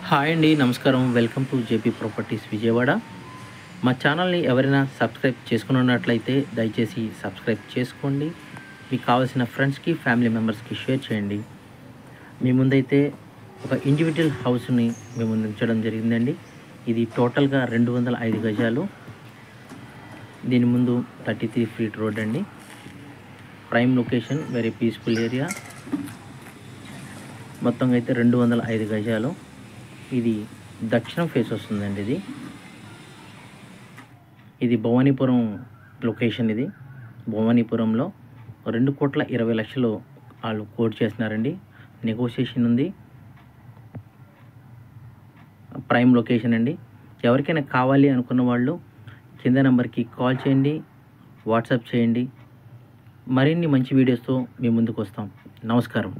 Hi అండి, నమస్కారం. Welcome to JP properties Vijayawada. మా ఛానల్ని ఎవరైనా సబ్స్క్రైబ్ చేసుకున్నట్లయితే దయచేసి సబ్స్క్రైబ్ చేసుకోండి. మీకు కావాల్సిన ఫ్రెండ్స్కి, ఫ్యామిలీ మెంబర్స్కి షేర్ చేయండి. మీ ముందైతే ఒక ఇండివిజువల్ హౌస్ని మేము ఉంచడం జరిగిందండి. ఇది టోటల్గా 205 గజాలు. దీని ముందు 33 ఫీట్ రోడ్ అండి. Prime location, very peaceful area. మొత్తంగా అయితే 205 గజాలు. ఇది దక్షిణం ఫేస్ వస్తుందండి. ఇది భవానీపురం లొకేషన్. ఇది భవానీపురంలో 2,20,00,000 వాళ్ళు కోట్ చేస్తున్నారండి. నెగోషియేషన్ ఉంది. ప్రైమ్ లొకేషన్ అండి. ఎవరికైనా కావాలి అనుకున్న వాళ్ళు కింద నెంబర్కి కాల్ చేయండి, వాట్సాప్ చేయండి. మరిన్ని మంచి వీడియోస్తో మీ ముందుకు వస్తాం. నమస్కారం.